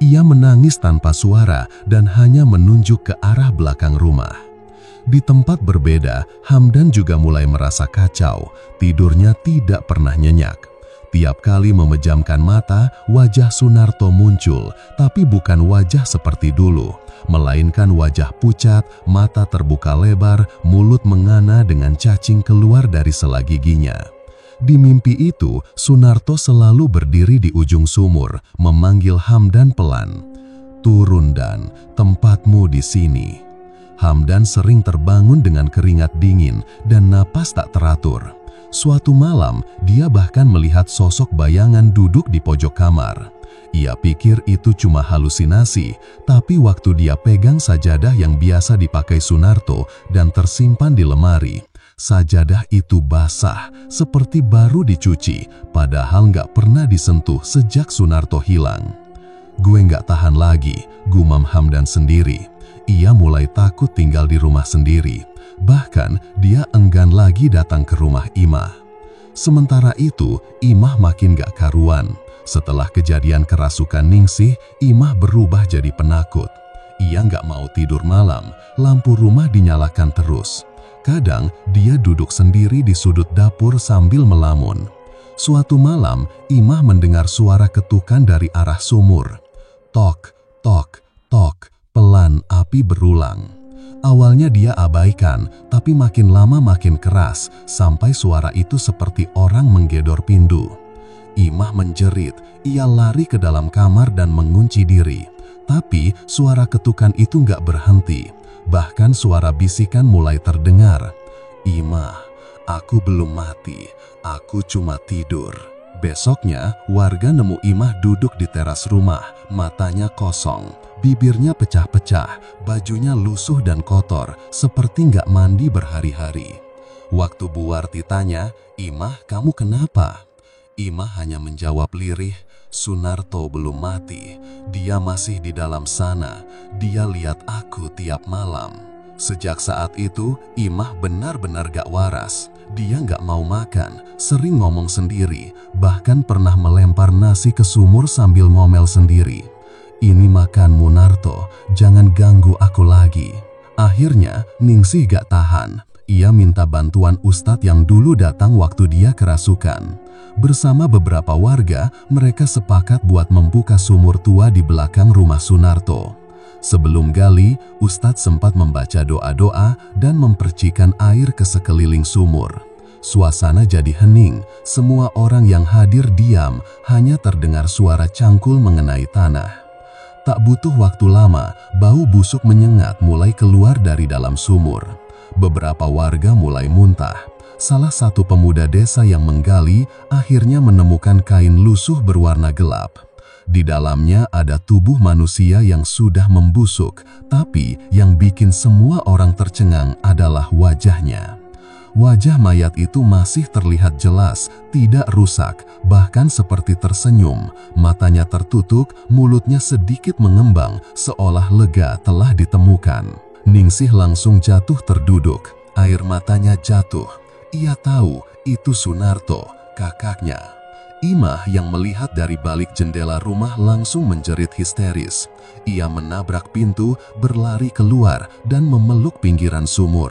Ia menangis tanpa suara dan hanya menunjuk ke arah belakang rumah. Di tempat berbeda, Hamdan juga mulai merasa kacau. Tidurnya tidak pernah nyenyak. Tiap kali memejamkan mata, wajah Sunarto muncul, tapi bukan wajah seperti dulu, melainkan wajah pucat, mata terbuka lebar, mulut mengana dengan cacing keluar dari sela giginya. Di mimpi itu, Sunarto selalu berdiri di ujung sumur, memanggil Hamdan pelan. "Turun Dan, tempatmu di sini." Hamdan sering terbangun dengan keringat dingin dan napas tak teratur. Suatu malam, dia bahkan melihat sosok bayangan duduk di pojok kamar. Ia pikir itu cuma halusinasi, tapi waktu dia pegang sajadah yang biasa dipakai Sunarto dan tersimpan di lemari, sajadah itu basah, seperti baru dicuci, padahal nggak pernah disentuh sejak Sunarto hilang. "Gue nggak tahan lagi," gumam Hamdan sendiri. Ia mulai takut tinggal di rumah sendiri. Bahkan, dia enggan lagi datang ke rumah Imah. Sementara itu, Imah makin gak karuan. Setelah kejadian kerasukan Ningsih, Imah berubah jadi penakut. Ia gak mau tidur malam, lampu rumah dinyalakan terus. Kadang, dia duduk sendiri di sudut dapur sambil melamun. Suatu malam, Imah mendengar suara ketukan dari arah sumur. Tok, tok, tok. Pelan api berulang. Awalnya dia abaikan, tapi makin lama makin keras, sampai suara itu seperti orang menggedor pintu. Imah menjerit, ia lari ke dalam kamar dan mengunci diri. Tapi suara ketukan itu nggak berhenti, bahkan suara bisikan mulai terdengar. "Imah, aku belum mati, aku cuma tidur." Besoknya, warga nemu Imah duduk di teras rumah, matanya kosong, bibirnya pecah-pecah, bajunya lusuh dan kotor, seperti nggak mandi berhari-hari. Waktu Bu Warti tanya, "Imah, kamu kenapa?" Imah hanya menjawab lirih, "Sunarto belum mati, dia masih di dalam sana, dia lihat aku tiap malam." Sejak saat itu, Imah benar-benar gak waras. Dia gak mau makan, sering ngomong sendiri, bahkan pernah melempar nasi ke sumur sambil ngomel sendiri. "Ini makanmu Narto, jangan ganggu aku lagi." Akhirnya, Ningsih gak tahan. Ia minta bantuan ustadz yang dulu datang waktu dia kerasukan. Bersama beberapa warga, mereka sepakat buat membuka sumur tua di belakang rumah Sunarto. Sebelum gali, ustadz sempat membaca doa-doa dan mempercikan air ke sekeliling sumur. Suasana jadi hening, semua orang yang hadir diam, hanya terdengar suara cangkul mengenai tanah. Tak butuh waktu lama, bau busuk menyengat mulai keluar dari dalam sumur. Beberapa warga mulai muntah. Salah satu pemuda desa yang menggali akhirnya menemukan kain lusuh berwarna gelap. Di dalamnya ada tubuh manusia yang sudah membusuk, tapi yang bikin semua orang tercengang adalah wajahnya. Wajah mayat itu masih terlihat jelas, tidak rusak, bahkan seperti tersenyum. Matanya tertutup, mulutnya sedikit mengembang, seolah lega telah ditemukan. Ningsih langsung jatuh terduduk, air matanya jatuh. Ia tahu itu Sunarto, kakaknya. Imah yang melihat dari balik jendela rumah langsung menjerit histeris. Ia menabrak pintu, berlari keluar, dan memeluk pinggiran sumur.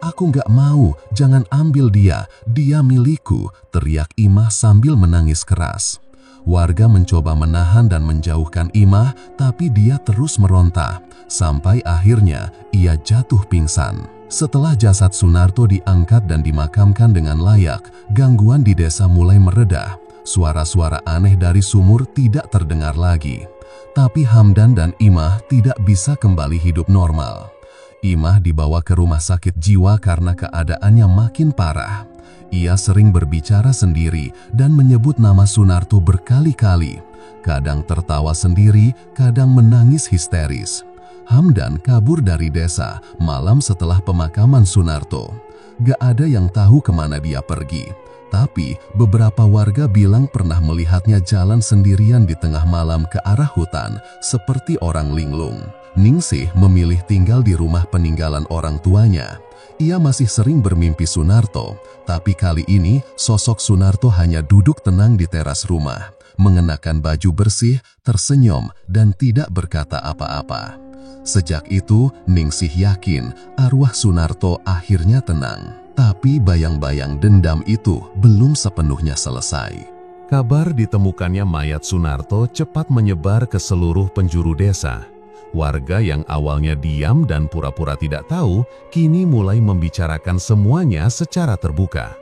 "Aku nggak mau, jangan ambil dia, dia milikku," teriak Imah sambil menangis keras. Warga mencoba menahan dan menjauhkan Imah, tapi dia terus meronta, sampai akhirnya ia jatuh pingsan. Setelah jasad Sunarto diangkat dan dimakamkan dengan layak, gangguan di desa mulai mereda. Suara-suara aneh dari sumur tidak terdengar lagi. Tapi Hamdan dan Imah tidak bisa kembali hidup normal. Imah dibawa ke rumah sakit jiwa karena keadaannya makin parah. Ia sering berbicara sendiri dan menyebut nama Sunarto berkali-kali. Kadang tertawa sendiri, kadang menangis histeris. Hamdan kabur dari desa malam setelah pemakaman Sunarto. Gak ada yang tahu kemana dia pergi. Tapi beberapa warga bilang pernah melihatnya jalan sendirian di tengah malam ke arah hutan, seperti orang linglung. Ningsih memilih tinggal di rumah peninggalan orang tuanya. Ia masih sering bermimpi Sunarto, tapi kali ini sosok Sunarto hanya duduk tenang di teras rumah, mengenakan baju bersih, tersenyum, dan tidak berkata apa-apa. Sejak itu, Ningsih yakin arwah Sunarto akhirnya tenang. Tapi bayang-bayang dendam itu belum sepenuhnya selesai. Kabar ditemukannya mayat Sunarto cepat menyebar ke seluruh penjuru desa. Warga yang awalnya diam dan pura-pura tidak tahu, kini mulai membicarakan semuanya secara terbuka.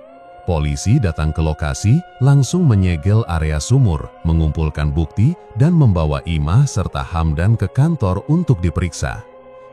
Polisi datang ke lokasi, langsung menyegel area sumur, mengumpulkan bukti, dan membawa Imah serta Hamdan ke kantor untuk diperiksa.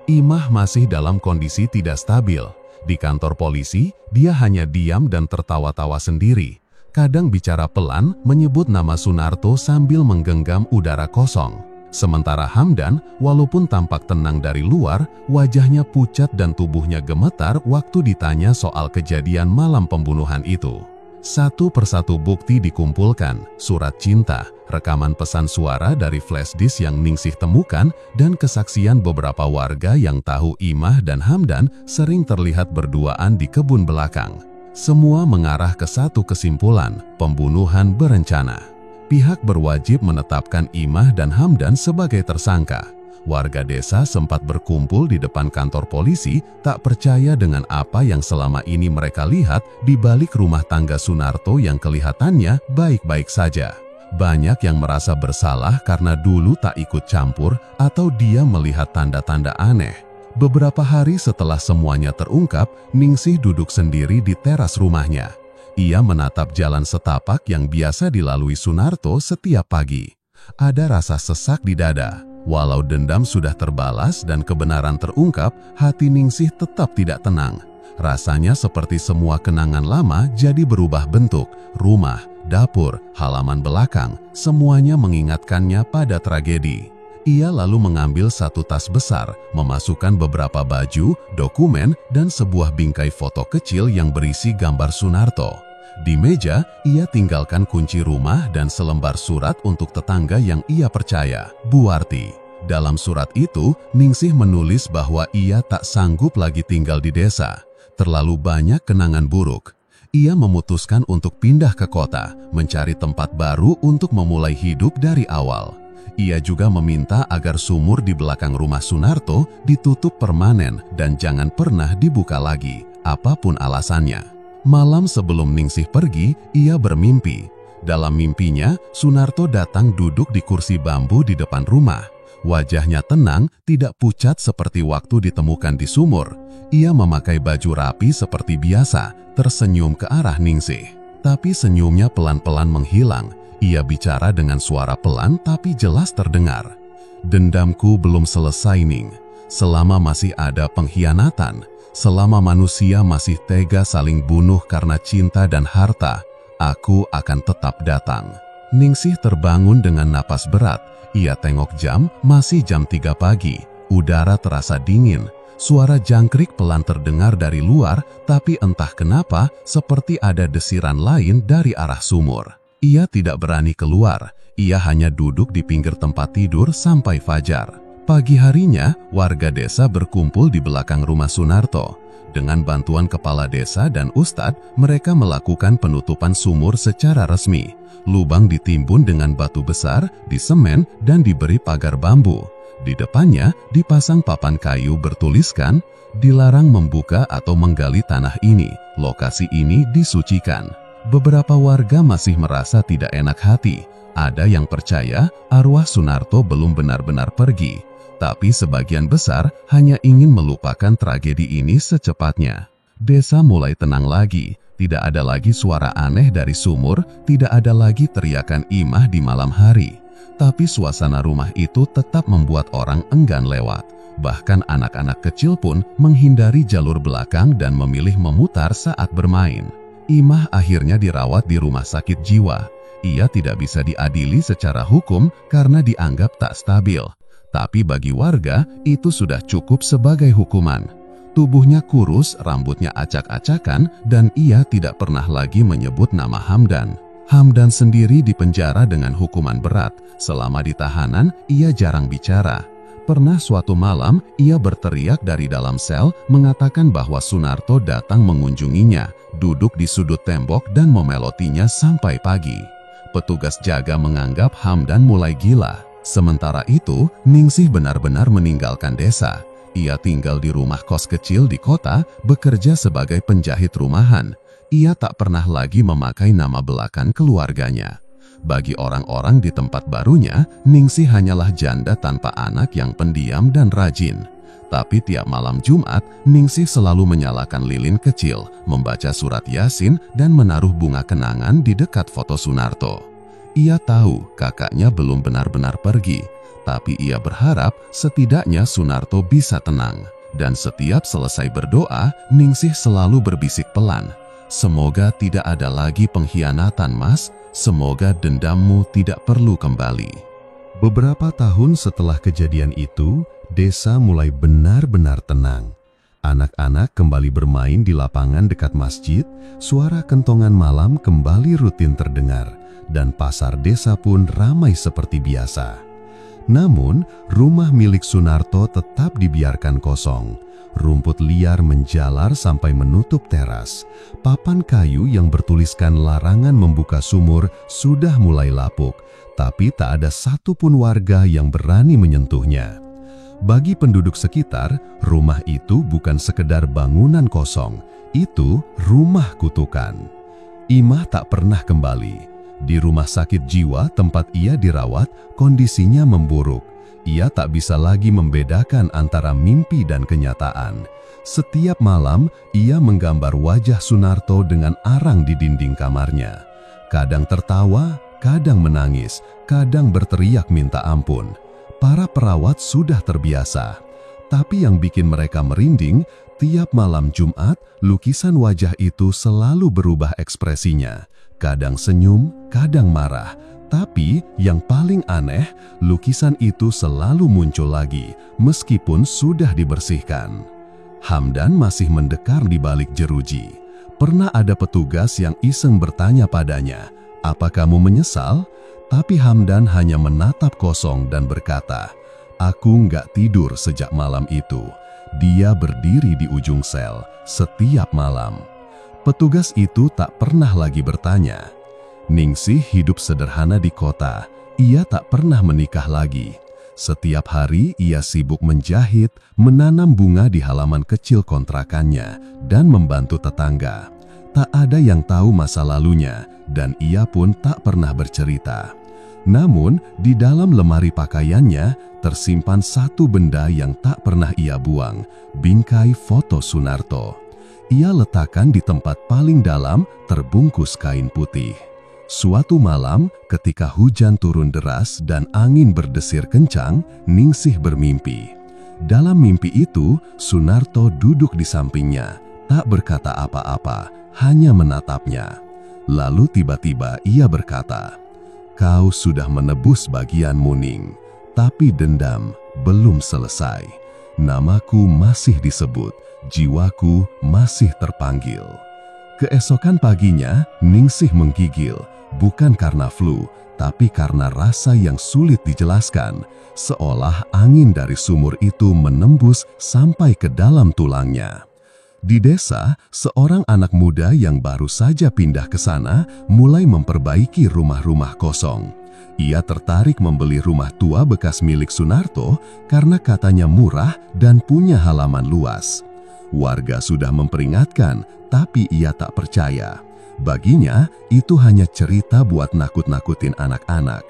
Imah masih dalam kondisi tidak stabil. Di kantor polisi, dia hanya diam dan tertawa-tawa sendiri. Kadang bicara pelan, menyebut nama Sunarto sambil menggenggam udara kosong. Sementara Hamdan, walaupun tampak tenang dari luar, wajahnya pucat dan tubuhnya gemetar waktu ditanya soal kejadian malam pembunuhan itu. Satu persatu bukti dikumpulkan, surat cinta, rekaman pesan suara dari flash disk yang Ningsih temukan, dan kesaksian beberapa warga yang tahu Imah dan Hamdan sering terlihat berduaan di kebun belakang. Semua mengarah ke satu kesimpulan, pembunuhan berencana. Pihak berwajib menetapkan Imah dan Hamdan sebagai tersangka. Warga desa sempat berkumpul di depan kantor polisi, tak percaya dengan apa yang selama ini mereka lihat di balik rumah tangga Sunarto yang kelihatannya baik-baik saja. Banyak yang merasa bersalah karena dulu tak ikut campur atau dia melihat tanda-tanda aneh. Beberapa hari setelah semuanya terungkap, Ningsih duduk sendiri di teras rumahnya. Ia menatap jalan setapak yang biasa dilalui Sunarto setiap pagi. Ada rasa sesak di dada. Walau dendam sudah terbalas dan kebenaran terungkap, hati Ningsih tetap tidak tenang. Rasanya seperti semua kenangan lama jadi berubah bentuk. Rumah, dapur, halaman belakang, semuanya mengingatkannya pada tragedi. Ia lalu mengambil satu tas besar, memasukkan beberapa baju, dokumen, dan sebuah bingkai foto kecil yang berisi gambar Sunarto. Di meja, ia tinggalkan kunci rumah dan selembar surat untuk tetangga yang ia percaya, Bu Warti. Dalam surat itu, Ningsih menulis bahwa ia tak sanggup lagi tinggal di desa. Terlalu banyak kenangan buruk. Ia memutuskan untuk pindah ke kota, mencari tempat baru untuk memulai hidup dari awal. Ia juga meminta agar sumur di belakang rumah Sunarto ditutup permanen dan jangan pernah dibuka lagi, apapun alasannya. Malam sebelum Ningsih pergi, ia bermimpi. Dalam mimpinya, Sunarto datang duduk di kursi bambu di depan rumah. Wajahnya tenang, tidak pucat seperti waktu ditemukan di sumur. Ia memakai baju rapi seperti biasa, tersenyum ke arah Ningsih. Tapi senyumnya pelan-pelan menghilang. Ia bicara dengan suara pelan tapi jelas terdengar. Dendamku belum selesai, Ning. Selama masih ada pengkhianatan, selama manusia masih tega saling bunuh karena cinta dan harta, aku akan tetap datang. Ningsih terbangun dengan napas berat. Ia tengok jam, masih jam 3 pagi. Udara terasa dingin. Suara jangkrik pelan terdengar dari luar, tapi entah kenapa seperti ada desiran lain dari arah sumur. Ia tidak berani keluar. Ia hanya duduk di pinggir tempat tidur sampai fajar. Pagi harinya, warga desa berkumpul di belakang rumah Sunarto. Dengan bantuan kepala desa dan ustadz, mereka melakukan penutupan sumur secara resmi. Lubang ditimbun dengan batu besar, disemen, dan diberi pagar bambu. Di depannya dipasang papan kayu bertuliskan, "Dilarang membuka atau menggali tanah ini, lokasi ini disucikan." Beberapa warga masih merasa tidak enak hati. Ada yang percaya arwah Sunarto belum benar-benar pergi, tapi sebagian besar hanya ingin melupakan tragedi ini secepatnya. Desa mulai tenang lagi, tidak ada lagi suara aneh dari sumur, tidak ada lagi teriakan imah di malam hari. Tapi suasana rumah itu tetap membuat orang enggan lewat. Bahkan anak-anak kecil pun menghindari jalur belakang dan memilih memutar saat bermain. Imah akhirnya dirawat di rumah sakit jiwa. Ia tidak bisa diadili secara hukum karena dianggap tak stabil. Tapi bagi warga, itu sudah cukup sebagai hukuman. Tubuhnya kurus, rambutnya acak-acakan, dan ia tidak pernah lagi menyebut nama Hamdan. Hamdan sendiri dipenjara dengan hukuman berat. Selama di tahanan, ia jarang bicara. Pernah suatu malam, ia berteriak dari dalam sel, mengatakan bahwa Sunarto datang mengunjunginya, duduk di sudut tembok dan memelotinya sampai pagi. Petugas jaga menganggap Hamdan mulai gila. Sementara itu, Ningsih benar-benar meninggalkan desa. Ia tinggal di rumah kos kecil di kota, bekerja sebagai penjahit rumahan. Ia tak pernah lagi memakai nama belakang keluarganya. Bagi orang-orang di tempat barunya, Ningsih hanyalah janda tanpa anak yang pendiam dan rajin. Tapi tiap malam Jumat, Ningsih selalu menyalakan lilin kecil, membaca surat Yasin, dan menaruh bunga kenangan di dekat foto Sunarto. Ia tahu kakaknya belum benar-benar pergi, tapi ia berharap setidaknya Sunarto bisa tenang. Dan setiap selesai berdoa, Ningsih selalu berbisik pelan, "Semoga tidak ada lagi pengkhianatan, Mas. Semoga dendammu tidak perlu kembali." Beberapa tahun setelah kejadian itu, desa mulai benar-benar tenang. Anak-anak kembali bermain di lapangan dekat masjid, suara kentongan malam kembali rutin terdengar, dan pasar desa pun ramai seperti biasa. Namun, rumah milik Sunarto tetap dibiarkan kosong. Rumput liar menjalar sampai menutup teras. Papan kayu yang bertuliskan larangan membuka sumur sudah mulai lapuk, tapi tak ada satupun warga yang berani menyentuhnya. Bagi penduduk sekitar, rumah itu bukan sekedar bangunan kosong, itu rumah kutukan. Imah tak pernah kembali. Di rumah sakit jiwa tempat ia dirawat, kondisinya memburuk. Ia tak bisa lagi membedakan antara mimpi dan kenyataan. Setiap malam, ia menggambar wajah Sunarto dengan arang di dinding kamarnya. Kadang tertawa, kadang menangis, kadang berteriak minta ampun. Para perawat sudah terbiasa. Tapi yang bikin mereka merinding, tiap malam Jumat, lukisan wajah itu selalu berubah ekspresinya. Kadang senyum, kadang marah. Tapi yang paling aneh, lukisan itu selalu muncul lagi, meskipun sudah dibersihkan. Hamdan masih mendekar di balik jeruji. Pernah ada petugas yang iseng bertanya padanya, "Apa kamu menyesal?" Tapi Hamdan hanya menatap kosong dan berkata, "Aku nggak tidur sejak malam itu." Dia berdiri di ujung sel setiap malam. Petugas itu tak pernah lagi bertanya. Ningsih hidup sederhana di kota. Ia tak pernah menikah lagi. Setiap hari ia sibuk menjahit, menanam bunga di halaman kecil kontrakannya, dan membantu tetangga. Tak ada yang tahu masa lalunya, dan ia pun tak pernah bercerita. Namun, di dalam lemari pakaiannya tersimpan satu benda yang tak pernah ia buang, bingkai foto Sunarto. Ia letakkan di tempat paling dalam, terbungkus kain putih. Suatu malam, ketika hujan turun deras dan angin berdesir kencang, Ningsih bermimpi. Dalam mimpi itu, Sunarto duduk di sampingnya, tak berkata apa-apa, hanya menatapnya. Lalu tiba-tiba ia berkata, "Kau sudah menebus bagianmu, Ning, tapi dendam belum selesai. Namaku masih disebut, jiwaku masih terpanggil." Keesokan paginya, Ningsih menggigil. Bukan karena flu, tapi karena rasa yang sulit dijelaskan, seolah angin dari sumur itu menembus sampai ke dalam tulangnya. Di desa, seorang anak muda yang baru saja pindah ke sana mulai memperbaiki rumah-rumah kosong. Ia tertarik membeli rumah tua bekas milik Sunarto karena katanya murah dan punya halaman luas. Warga sudah memperingatkan, tapi ia tak percaya. Baginya, itu hanya cerita buat nakut-nakutin anak-anak.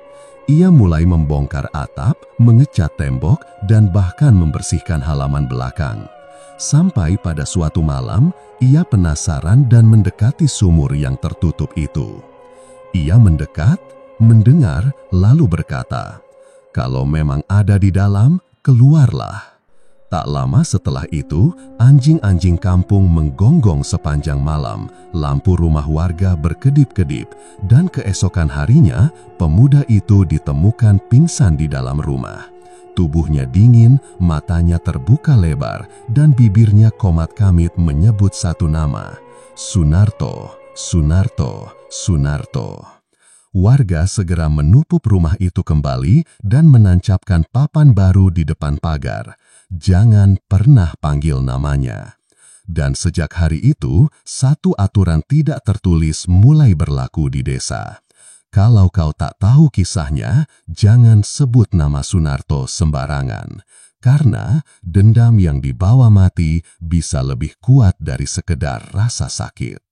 Ia mulai membongkar atap, mengecat tembok, dan bahkan membersihkan halaman belakang. Sampai pada suatu malam, ia penasaran dan mendekati sumur yang tertutup itu. Ia mendekat, mendengar, lalu berkata, "Kalau memang ada di dalam, keluarlah." Tak lama setelah itu, anjing-anjing kampung menggonggong sepanjang malam, lampu rumah warga berkedip-kedip, dan keesokan harinya, pemuda itu ditemukan pingsan di dalam rumah. Tubuhnya dingin, matanya terbuka lebar, dan bibirnya komat-kamit menyebut satu nama, Sunarto, Sunarto, Sunarto. Warga segera menutup rumah itu kembali dan menancapkan papan baru di depan pagar. Jangan pernah panggil namanya. Dan sejak hari itu, satu aturan tidak tertulis mulai berlaku di desa. Kalau kau tak tahu kisahnya, jangan sebut nama Sunarto sembarangan. Karena dendam yang dibawa mati bisa lebih kuat dari sekedar rasa sakit.